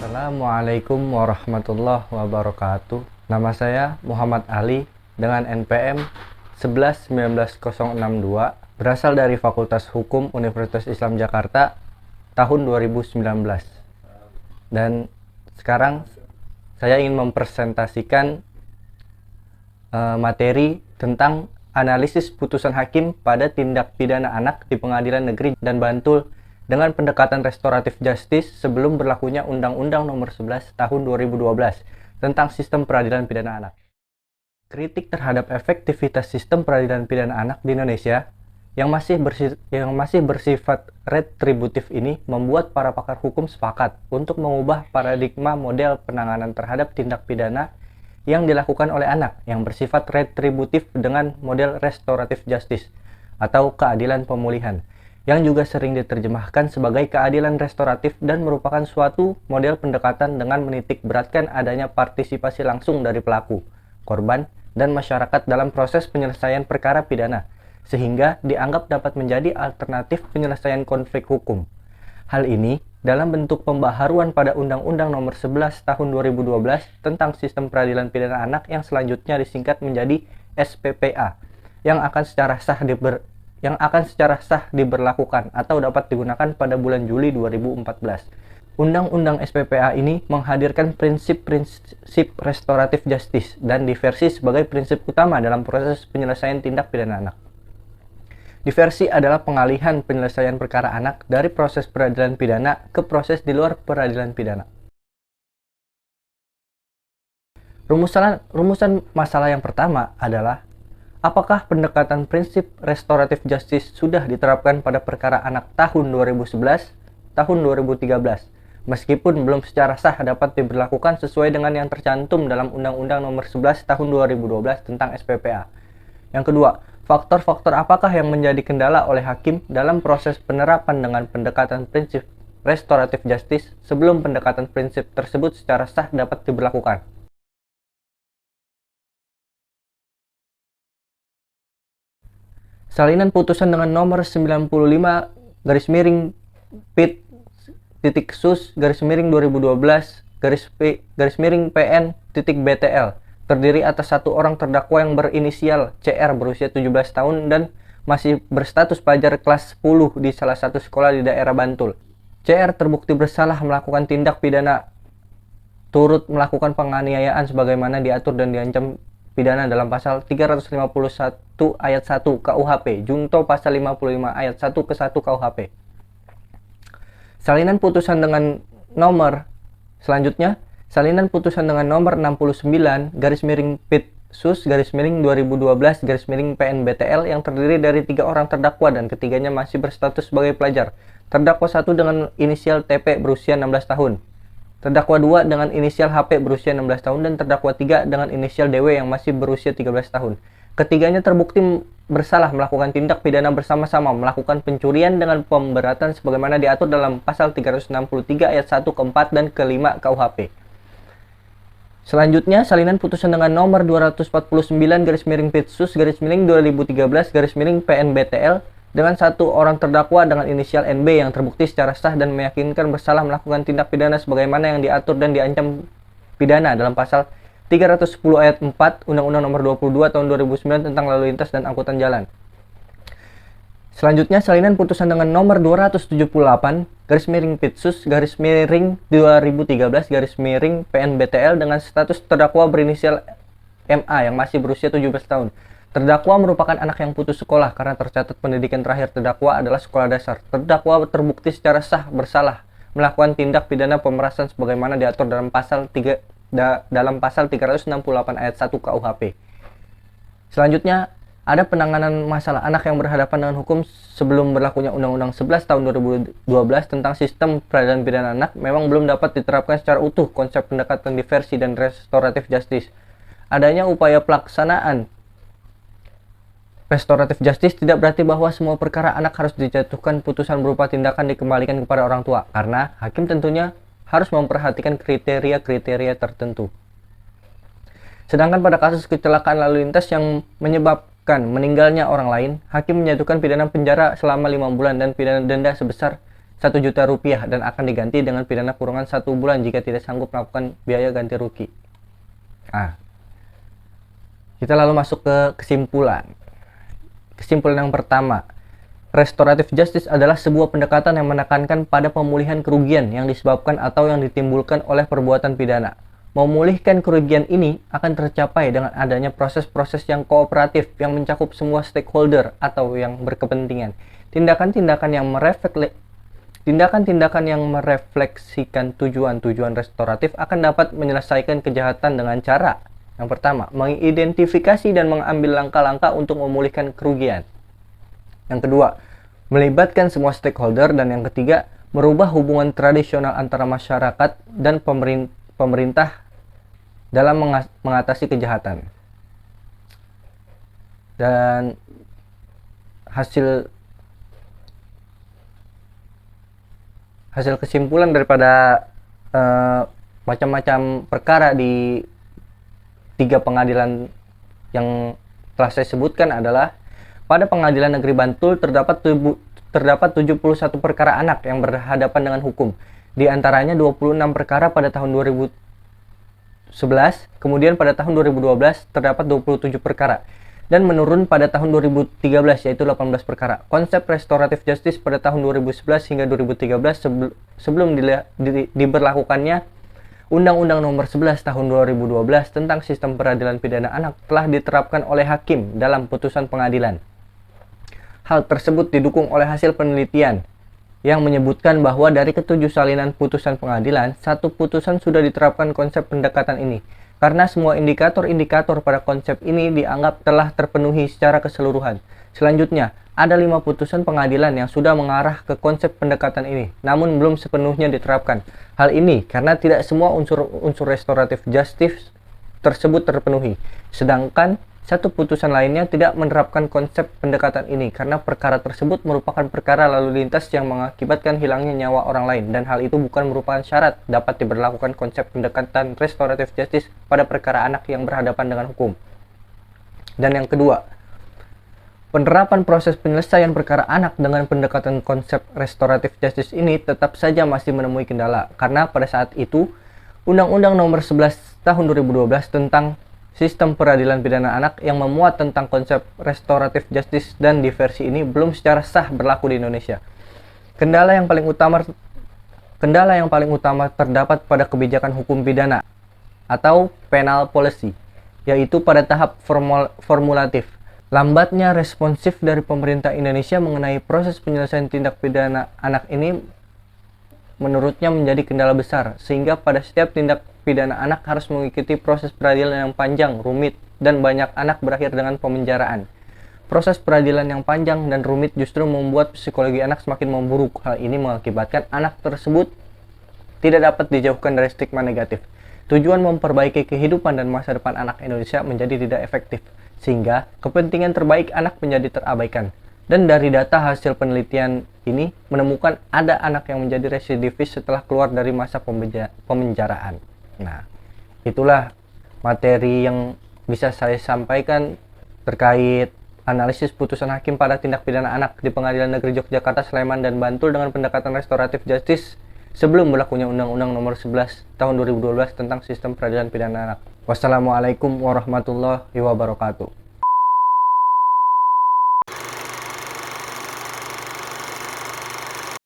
Assalamualaikum warahmatullahi wabarakatuh. Nama saya Muhammad Ali dengan NPM 11-19062, berasal dari Fakultas Hukum Universitas Islam Jakarta tahun 2019. Dan sekarang saya ingin mempresentasikan materi tentang analisis putusan hakim pada tindak pidana anak di Pengadilan Negeri dan Bantul dengan pendekatan restoratif justice sebelum berlakunya Undang-Undang Nomor 11 Tahun 2012 tentang Sistem Peradilan Pidana Anak. Kritik terhadap efektivitas sistem peradilan pidana anak di Indonesia yang masih bersifat retributif ini membuat para pakar hukum sepakat untuk mengubah paradigma model penanganan terhadap tindak pidana yang dilakukan oleh anak yang bersifat retributif dengan model restoratif justice atau keadilan pemulihan, yang juga sering diterjemahkan sebagai keadilan restoratif dan merupakan suatu model pendekatan dengan menitik beratkan adanya partisipasi langsung dari pelaku, korban, dan masyarakat dalam proses penyelesaian perkara pidana, sehingga dianggap dapat menjadi alternatif penyelesaian konflik hukum. Hal ini dalam bentuk pembaharuan pada Undang-Undang Nomor 11 Tahun 2012 tentang Sistem Peradilan Pidana Anak yang selanjutnya disingkat menjadi SPPA, yang akan secara sah diberlakukan atau dapat digunakan pada bulan Juli 2014. Undang-undang SPPA ini menghadirkan prinsip-prinsip restoratif justice dan diversi sebagai prinsip utama dalam proses penyelesaian tindak pidana anak. Diversi adalah pengalihan penyelesaian perkara anak dari proses peradilan pidana ke proses di luar peradilan pidana. Rumusan masalah yang pertama adalah: apakah pendekatan prinsip restoratif justice sudah diterapkan pada perkara anak tahun 2011, tahun 2013, meskipun belum secara sah dapat diberlakukan sesuai dengan yang tercantum dalam Undang-Undang Nomor 11 Tahun 2012 tentang SPPA. Yang kedua, faktor-faktor apakah yang menjadi kendala oleh hakim dalam proses penerapan dengan pendekatan prinsip restoratif justice sebelum pendekatan prinsip tersebut secara sah dapat diberlakukan. Salinan putusan dengan nomor 95-PIT-Sus-2012-PN-BTL terdiri atas satu orang terdakwa yang berinisial CR berusia 17 tahun dan masih berstatus pelajar kelas 10 di salah satu sekolah di daerah Bantul. CR terbukti bersalah melakukan tindak pidana turut melakukan penganiayaan sebagaimana diatur dan diancam pidana dalam pasal 351 ayat 1 KUHP, junto pasal 55 ayat 1 ke 1 KUHP. Salinan putusan dengan nomor selanjutnya, salinan putusan dengan nomor 69-PIT-Sus-2012-PN-BTL yang terdiri dari 3 orang terdakwa dan ketiganya masih berstatus sebagai pelajar. Terdakwa 1 dengan inisial TP berusia 16 tahun. Terdakwa 2 dengan inisial HP berusia 16 tahun dan terdakwa 3 dengan inisial DW yang masih berusia 13 tahun. Ketiganya terbukti bersalah melakukan tindak pidana bersama-sama melakukan pencurian dengan pemberatan sebagaimana diatur dalam pasal 363 ayat 1 ke 4 dan ke 5 KUHP. Selanjutnya, salinan putusan dengan nomor 249-PIT-Sus-2013-PN-BTL dengan satu orang terdakwa dengan inisial NB yang terbukti secara sah dan meyakinkan bersalah melakukan tindak pidana sebagaimana yang diatur dan diancam pidana dalam pasal 310 ayat 4 Undang-Undang Nomor 22 Tahun 2009 tentang lalu lintas dan angkutan jalan. Selanjutnya, salinan putusan dengan nomor 278-PIT-Sus-2013-PN-BTL dengan status terdakwa berinisial MA yang masih berusia 17 tahun. Terdakwa merupakan anak yang putus sekolah karena tercatat pendidikan terakhir terdakwa adalah sekolah dasar. Terdakwa terbukti secara sah bersalah melakukan tindak pidana pemerasan sebagaimana diatur dalam pasal 368 ayat 1 KUHP. Selanjutnya, ada penanganan masalah anak yang berhadapan dengan hukum sebelum berlakunya Undang-Undang 11 Tahun 2012 tentang Sistem Peradilan Pidana Anak memang belum dapat diterapkan secara utuh konsep pendekatan diversi dan restoratif justice. Adanya upaya pelaksanaan restoratif justice tidak berarti bahwa semua perkara anak harus dijatuhkan putusan berupa tindakan dikembalikan kepada orang tua, karena hakim tentunya harus memperhatikan kriteria-kriteria tertentu. Sedangkan pada kasus kecelakaan lalu lintas yang menyebabkan meninggalnya orang lain, hakim menjatuhkan pidana penjara selama 5 bulan dan pidana denda sebesar 1 juta rupiah dan akan diganti dengan pidana kurungan 1 bulan jika tidak sanggup melakukan biaya ganti rugi. Nah, kita lalu masuk ke kesimpulan. Kesimpulan yang pertama, restoratif justice adalah sebuah pendekatan yang menekankan pada pemulihan kerugian yang disebabkan atau yang ditimbulkan oleh perbuatan pidana. Memulihkan kerugian ini akan tercapai dengan adanya proses-proses yang kooperatif yang mencakup semua stakeholder atau yang berkepentingan. Tindakan-tindakan yang merefleksikan tujuan-tujuan restoratif akan dapat menyelesaikan kejahatan dengan cara: yang pertama, mengidentifikasi dan mengambil langkah-langkah untuk memulihkan kerugian. Yang kedua, melibatkan semua stakeholder. Dan yang ketiga, merubah hubungan tradisional antara masyarakat dan pemerintah dalam mengatasi kejahatan. Dan hasil kesimpulan daripada macam-macam perkara di 3 pengadilan yang telah saya sebutkan adalah: pada Pengadilan Negeri Bantul terdapat 71 perkara anak yang berhadapan dengan hukum. Di antaranya 26 perkara pada tahun 2011, kemudian pada tahun 2012 terdapat 27 perkara, dan menurun pada tahun 2013 yaitu 18 perkara. Konsep restoratif justice pada tahun 2011 hingga 2013 sebelum diberlakukannya Undang-Undang Nomor 11 Tahun 2012 tentang Sistem Peradilan Pidana Anak telah diterapkan oleh hakim dalam putusan pengadilan. Hal tersebut didukung oleh hasil penelitian yang menyebutkan bahwa dari ketujuh salinan putusan pengadilan, 1 putusan sudah diterapkan konsep pendekatan ini. Karena semua indikator-indikator pada konsep ini dianggap telah terpenuhi secara keseluruhan. Selanjutnya, ada 5 putusan pengadilan yang sudah mengarah ke konsep pendekatan ini, namun belum sepenuhnya diterapkan. Hal ini karena tidak semua unsur restoratif justice tersebut terpenuhi. Sedangkan 1 putusan lainnya tidak menerapkan konsep pendekatan ini karena perkara tersebut merupakan perkara lalu lintas yang mengakibatkan hilangnya nyawa orang lain, dan hal itu bukan merupakan syarat dapat diberlakukan konsep pendekatan restoratif justice pada perkara anak yang berhadapan dengan hukum. Dan yang kedua, penerapan proses penyelesaian perkara anak dengan pendekatan konsep restoratif justice ini tetap saja masih menemui kendala, karena pada saat itu Undang-Undang Nomor 11 Tahun 2012 tentang Sistem Peradilan Pidana Anak yang memuat tentang konsep restoratif justice dan diversi ini belum secara sah berlaku di Indonesia. Kendala yang paling utama terdapat pada kebijakan hukum pidana atau penal policy, yaitu pada tahap formulatif. Lambatnya responsif dari pemerintah Indonesia mengenai proses penyelesaian tindak pidana anak ini menurutnya menjadi kendala besar, sehingga pada setiap tindak pidana anak harus mengikuti proses peradilan yang panjang, rumit, dan banyak anak berakhir dengan pemenjaraan. Proses peradilan yang panjang dan rumit justru membuat psikologi anak semakin memburuk. Hal ini mengakibatkan anak tersebut tidak dapat dijauhkan dari stigma negatif. Tujuan memperbaiki kehidupan dan masa depan anak Indonesia menjadi tidak efektif, sehingga kepentingan terbaik anak menjadi terabaikan. Dan dari data hasil penelitian ini menemukan ada anak yang menjadi residivis setelah keluar dari masa pemenjaraan. Nah, itulah materi yang bisa saya sampaikan terkait analisis putusan hakim pada tindak pidana anak di Pengadilan Negeri Yogyakarta, Sleman, dan Bantul dengan pendekatan restoratif justice sebelum berlakunya Undang-Undang Nomor 11 Tahun 2012 tentang Sistem Peradilan Pidana Anak. Wassalamualaikum warahmatullahi wabarakatuh.